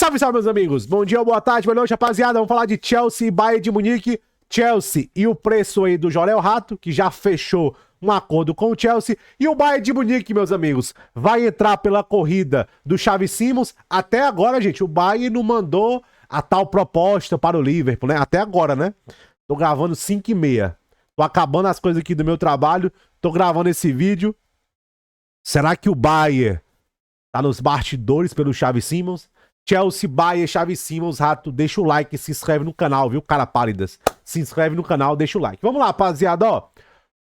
Salve, salve, meus amigos. Bom dia, boa tarde, boa noite, rapaziada. Vamos falar de Chelsea e Bayern de Munique. Chelsea e o preço aí do Jorel Rato, que já fechou um acordo com o Chelsea. E o Bayern de Munique, meus amigos, vai entrar pela corrida do Xavi Simons. Até agora, gente, o Bayern não mandou a tal proposta para o Liverpool, né? Até agora, né? Tô gravando 5h30. Tô acabando as coisas aqui do meu trabalho. Tô gravando esse vídeo. Será que o Bayern tá nos bastidores pelo Xavi Simons? Chelsea, Bayern, Xavi Simons, Rato, deixa o like e se inscreve no canal, viu, cara pálidas? Se inscreve no canal, deixa o like. Vamos lá, rapaziada, ó.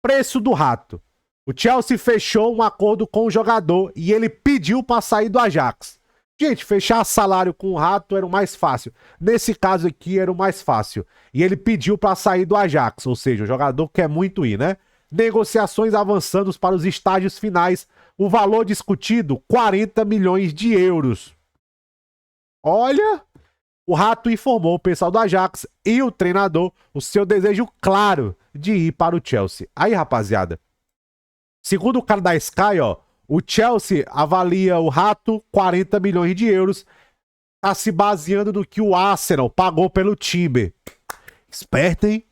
Preço do Rato. O Chelsea fechou um acordo com o jogador e ele pediu pra sair do Ajax. Gente, fechar salário com o Rato era o mais fácil. Nesse caso aqui era o mais fácil. E ele pediu pra sair do Ajax, ou seja, o jogador quer muito ir, né? Negociações avançando para os estágios finais. O valor discutido, 40 milhões de euros. Olha, o Rato informou o pessoal do Ajax e o treinador o seu desejo claro de ir para o Chelsea. Aí, rapaziada, segundo o cara da Sky, ó, o Chelsea avalia o Rato 40 milhões de euros, tá se baseando no que o Arsenal pagou pelo time. Esperto, hein?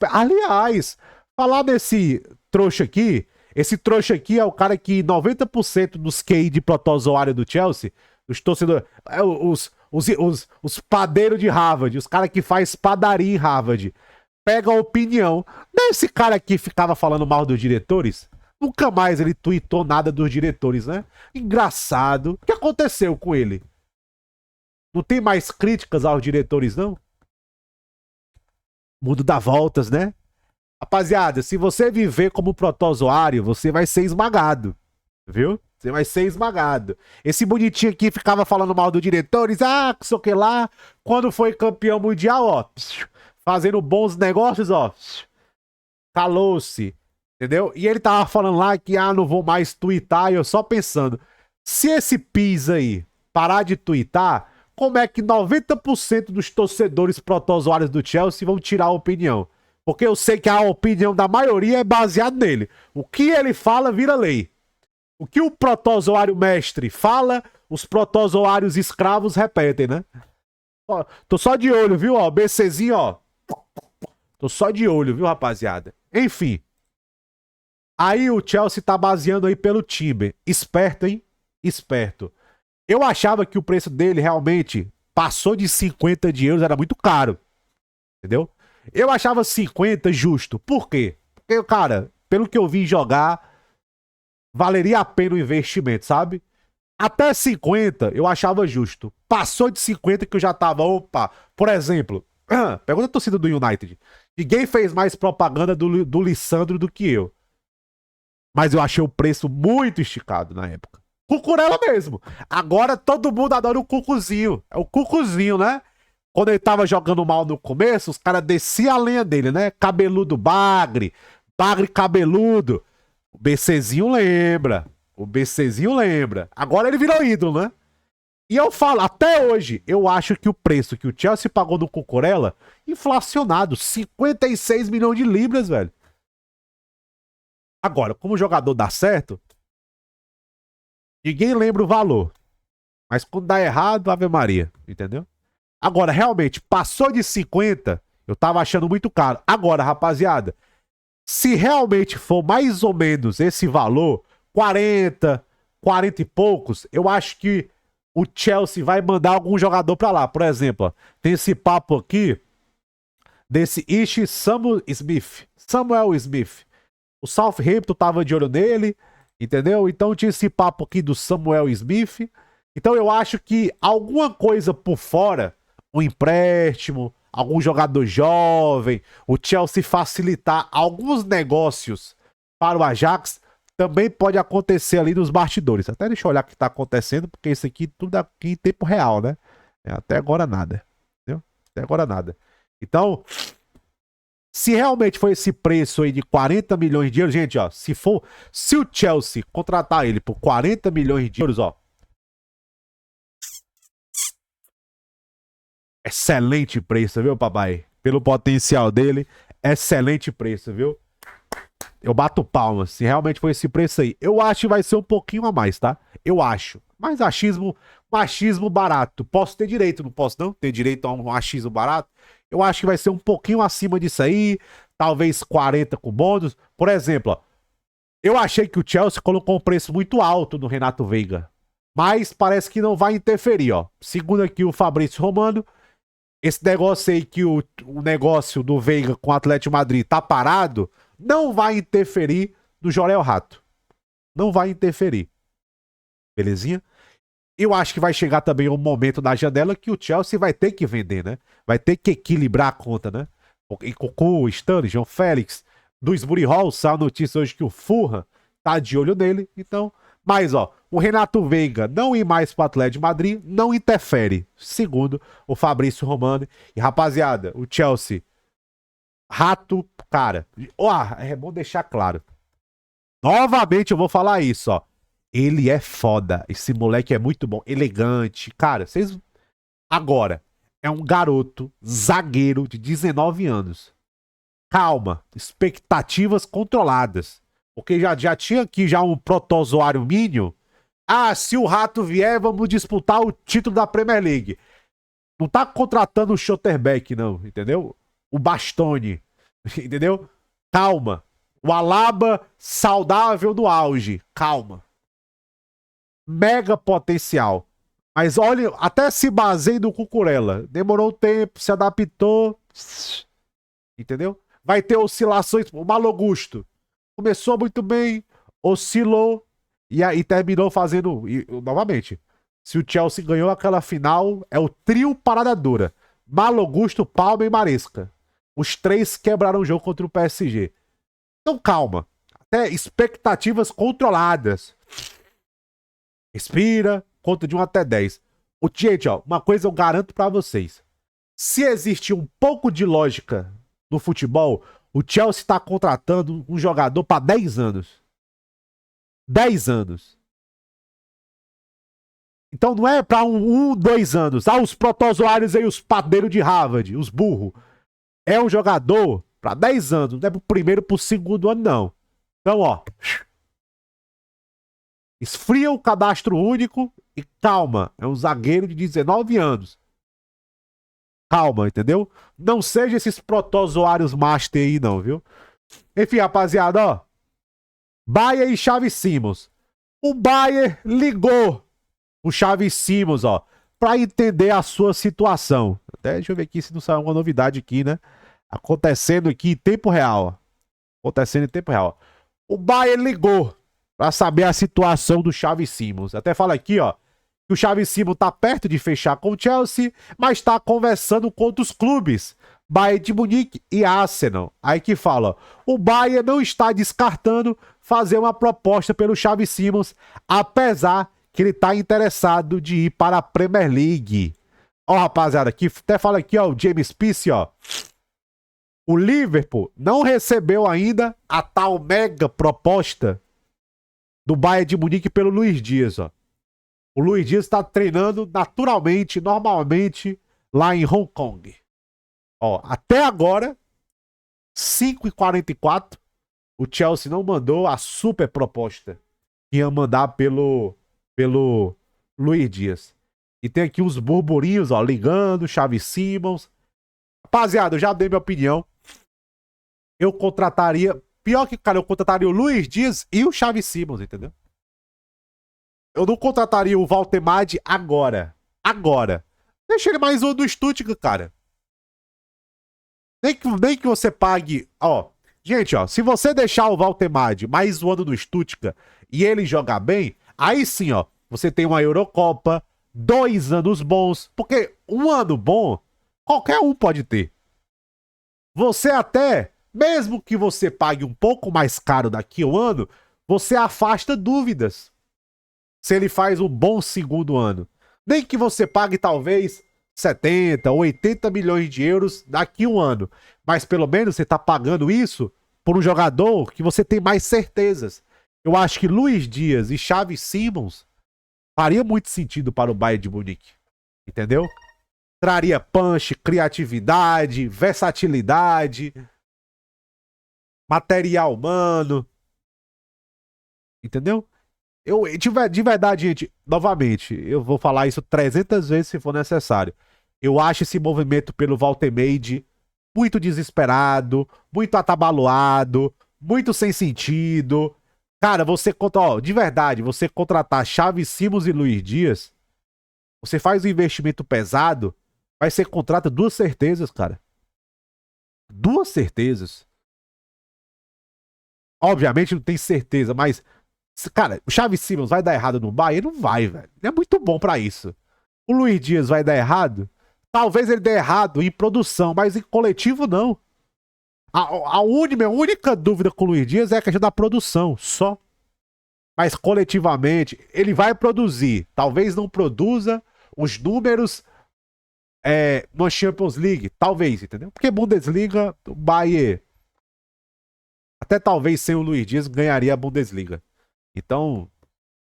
Aliás, falar desse trouxa aqui, esse trouxa aqui é o cara que 90% dos QI de protozoário do Chelsea, os torcedores, os padeiros de Harvard, os caras que faz padaria em Harvard, pega a opinião desse cara aqui ficava falando mal dos diretores. Nunca mais ele tweetou nada dos diretores, né? Engraçado. O que aconteceu com ele? Não tem mais críticas aos diretores, não? Mundo dá voltas, né? Rapaziada, se você viver como protozoário, você vai ser esmagado. Viu? Você vai ser esmagado. Esse bonitinho aqui ficava falando mal dos diretores. Ah, que sei o que lá. Quando foi campeão mundial, ó. Fazendo bons negócios, ó. Calou-se. Entendeu? E ele tava falando lá que, não vou mais twittar. E eu só pensando. Se esse Pis aí parar de twittar, como é que 90% dos torcedores protozoários do Chelsea vão tirar a opinião? Porque eu sei que a opinião da maioria é baseada nele. O que ele fala vira lei. O que o protozoário mestre fala, os protozoários escravos repetem, né? Ó, tô só de olho, viu? Ó, BCzinho, ó. Tô só de olho, viu, rapaziada? Enfim. Aí o Chelsea tá baseando aí pelo time. Esperto, hein? Esperto. Eu achava que o preço dele realmente passou de 50 de euros, era muito caro. Entendeu? Eu achava 50 justo. Por quê? Porque, cara, pelo que eu vi jogar, valeria a pena o investimento, sabe? Até 50 eu achava justo. Passou de 50 que eu já tava, opa. Por exemplo, pergunta a torcida do United. Ninguém fez mais propaganda do Lissandro do que eu. Mas eu achei o preço muito esticado na época. Cucurella mesmo. Agora todo mundo adora o Cucuzinho. É o Cucuzinho, né? Quando ele tava jogando mal no começo, os caras desciam a lenha dele, né? Cabeludo Bagre. Bagre cabeludo. O BCzinho lembra. O BCzinho lembra. Agora ele virou ídolo, né? E eu falo, até hoje, eu acho que o preço que o Chelsea pagou no Cucurella, inflacionado, 56 milhões de libras, velho. Agora, como o jogador dá certo, ninguém lembra o valor. Mas quando dá errado, Ave Maria, entendeu? Agora, realmente, passou de 50, eu tava achando muito caro. Agora, rapaziada, se realmente for mais ou menos esse valor, 40 e poucos, eu acho que o Chelsea vai mandar algum jogador pra lá. Por exemplo, ó, tem esse papo aqui desse Samuel Smith. O Southampton tava de olho nele, entendeu? Então tinha esse papo aqui do Samuel Smith. Então eu acho que alguma coisa por fora, um empréstimo, algum jogador jovem, o Chelsea facilitar alguns negócios para o Ajax, também pode acontecer ali nos bastidores. Até deixa eu olhar o que está acontecendo, porque isso aqui tudo aqui em tempo real, né? Até agora nada. Entendeu? Até agora nada. Então, se realmente for esse preço aí de 40 milhões de euros, gente, ó, se o Chelsea contratar ele por 40 milhões de euros, ó, excelente preço, viu, papai? Pelo potencial dele, excelente preço, viu? Eu bato palmas. Se realmente for esse preço aí, eu acho que vai ser um pouquinho a mais, tá? Eu acho. Mas machismo barato. Posso ter direito, não posso não ter direito a um machismo barato? Eu acho que vai ser um pouquinho acima disso aí, talvez 40 com bônus. Por exemplo, ó, eu achei que o Chelsea colocou um preço muito alto no Renato Veiga, mas parece que não vai interferir, ó. Segundo aqui o Fabrício Romano, esse negócio aí que o negócio do Veiga com o Atlético de Madrid tá parado, não vai interferir no Jorel Rato. Não vai interferir. Belezinha? Eu acho que vai chegar também um momento na janela que o Chelsea vai ter que vender, né? Vai ter que equilibrar a conta, né? E com o Stanley, João Félix, do Sbury Hall, saiu a notícia hoje que o Fulham tá de olho nele. Então, mas ó, o Renato Veiga não ir mais pro Atlético de Madrid não interfere, segundo o Fabrício Romano. E rapaziada, o Chelsea, Rato, cara, ó, é bom deixar claro. Novamente eu vou falar isso, ó. Ele é foda. Esse moleque é muito bom, elegante. Cara, vocês. Agora, é um garoto zagueiro de 19 anos. Calma, expectativas controladas. Porque já tinha aqui já um protozoário mínimo. Ah, se o Rato vier, vamos disputar o título da Premier League. Não tá contratando o Schotterbeck, não, entendeu? O Bastoni, entendeu? Calma. O Alaba saudável no auge. Calma. Mega potencial. Mas olha, até se baseia no Cucurella. Demorou tempo, se adaptou. Entendeu? Vai ter oscilações. O Malogusto começou muito bem, oscilou e aí terminou fazendo. Novamente, se o Chelsea ganhou aquela final, é o trio parada dura: Malogusto, Palma e Maresca. Os três quebraram o jogo contra o PSG. Então calma. Até expectativas controladas. Respira, conta de 1 até 10. Gente, ó, uma coisa eu garanto pra vocês. Se existe um pouco de lógica no futebol, o Chelsea tá contratando um jogador pra 10 anos. 10 anos. Então não é pra 2 anos. Ah, os protozoários aí, os padeiros de Harvard, os burros. É um jogador pra 10 anos. Não é pro primeiro, pro segundo ano, não. Então, ó. Esfria o cadastro único e calma. É um zagueiro de 19 anos. Calma, entendeu? Não seja esses protozoários master aí, não, viu? Enfim, rapaziada, ó. Bayer e Xavi Simons. O Bayer ligou o Xavi Simons, ó, pra entender a sua situação. Até deixa eu ver aqui se não saiu alguma novidade aqui, né? Acontecendo aqui em tempo real, ó. Acontecendo em tempo real. O Bayer ligou pra saber a situação do Xavi Simons. Até fala aqui, ó, que o Xavi Simons tá perto de fechar com o Chelsea, mas tá conversando com outros clubes, Bayern de Munique e Arsenal. Aí que fala, ó, o Bayern não está descartando fazer uma proposta pelo Xavi Simons, apesar que ele tá interessado de ir para a Premier League. Ó, rapaziada, aqui até fala aqui, ó, o James Peace, ó. O Liverpool não recebeu ainda a tal mega proposta do Bayern de Munique pelo Luiz Dias, ó. O Luiz Dias está treinando naturalmente, normalmente, lá em Hong Kong. Ó, até agora, 5h44, o Chelsea não mandou a super proposta que ia mandar pelo Luiz Dias. E tem aqui os burburinhos, ó, ligando, Xavi Simons. Rapaziada, eu já dei minha opinião. Eu contrataria, pior que, cara, eu contrataria o Luiz Dias e o Xavi Simons, entendeu? Eu não contrataria o Valtemade agora. Agora. Deixa ele mais um do Stuttgart, cara. Nem que você pague... Ó, gente, ó, se você deixar o Valtemade mais um ano no Stuttgart e ele jogar bem, aí sim, ó, você tem uma Eurocopa, 2 anos bons, porque um ano bom, qualquer um pode ter. Você até, mesmo que você pague um pouco mais caro daqui a um ano, você afasta dúvidas. Se ele faz um bom segundo ano. Nem que você pague talvez 70 ou 80 milhões de euros daqui a um ano. Mas pelo menos você está pagando isso por um jogador que você tem mais certezas. Eu acho que Luiz Dias e Xavi Simons faria muito sentido para o Bayern de Munique. Entendeu? Traria punch, criatividade, versatilidade, material humano. Entendeu? De verdade, gente, novamente, eu vou falar isso 300 vezes se for necessário. Eu acho esse movimento pelo Walter Made muito desesperado, muito atabalhoado, muito sem sentido. Cara, ó, de verdade, você contratar Xavi Simons e Luiz Dias, você faz um investimento pesado, mas você contrata duas certezas, cara. Duas certezas. Obviamente não tem certeza, mas, cara, o Xavi Simons vai dar errado no Bayern? Não vai, velho. Ele é muito bom pra isso. O Luiz Dias vai dar errado? Talvez ele dê errado em produção, mas em coletivo não. Minha única dúvida com o Luiz Dias é a questão da produção, só. Mas coletivamente, ele vai produzir. Talvez não produza os números no Champions League. Talvez, entendeu? Porque Bundesliga, o Bayern, até talvez sem o Luiz Dias, ganharia a Bundesliga. Então,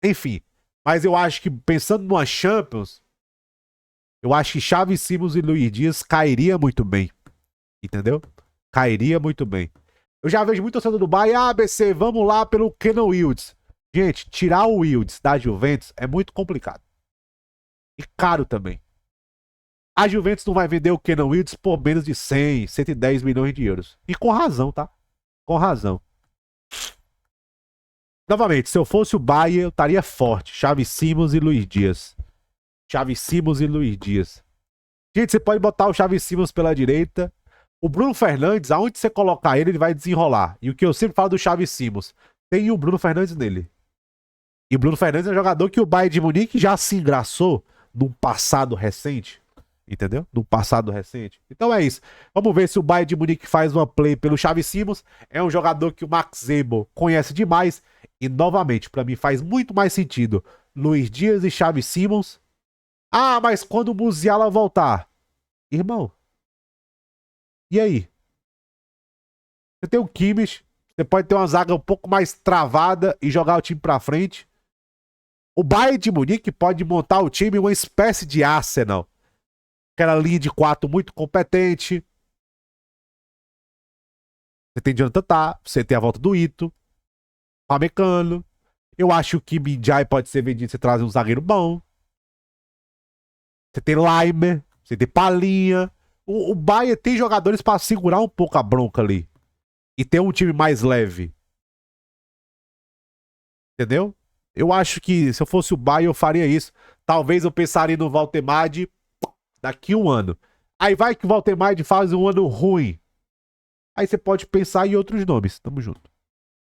enfim. Mas eu acho que pensando numa Champions, eu acho que Xavi Simons e Luiz Dias cairia muito bem. Entendeu? Cairia muito bem. Eu já vejo muito torcedor do Bayern, ABC, vamos lá pelo Kenan Wilds. Gente, tirar o Wilds da Juventus é muito complicado. E caro também. A Juventus não vai vender o Kenan Wilds por menos de 100, 110 milhões de euros. E com razão, tá? Com razão. Novamente, se eu fosse o Bayern, eu estaria forte. Xavi Simons e Luiz Dias. Xavi Simons e Luiz Dias. Gente, você pode botar o Xavi Simons pela direita. O Bruno Fernandes, aonde você colocar ele, ele vai desenrolar. E o que eu sempre falo do Xavi Simons, tem o Bruno Fernandes nele. E o Bruno Fernandes é um jogador que o Bayern de Munique já se engraçou num passado recente. Entendeu? Num passado recente. Então é isso. Vamos ver se o Bayern de Munique faz uma play pelo Xavi Simons. É um jogador que o Max Zebo conhece demais. E novamente, pra mim faz muito mais sentido Luiz Dias e Xavi Simons. Ah, mas quando o Musiala voltar? Irmão, e aí? Você tem o Kimmich, você pode ter uma zaga um pouco mais travada e jogar o time pra frente. O Bayern de Munique pode montar o time uma espécie de Arsenal. Aquela linha de 4 muito competente. Você tem Jonathan Tah, você tem a volta do Ito, Pamecano. Eu acho que o Kim Min-jae pode ser vendido, você traz um zagueiro bom. Você tem Leimer, você tem Palinha. O Bayern tem jogadores para segurar um pouco a bronca ali. E ter um time mais leve. Entendeu? Eu acho que se eu fosse o Bayern eu faria isso. Talvez eu pensaria no Valtemade daqui um ano. Aí vai que o Valtemade faz um ano ruim. Aí você pode pensar em outros nomes. Tamo junto.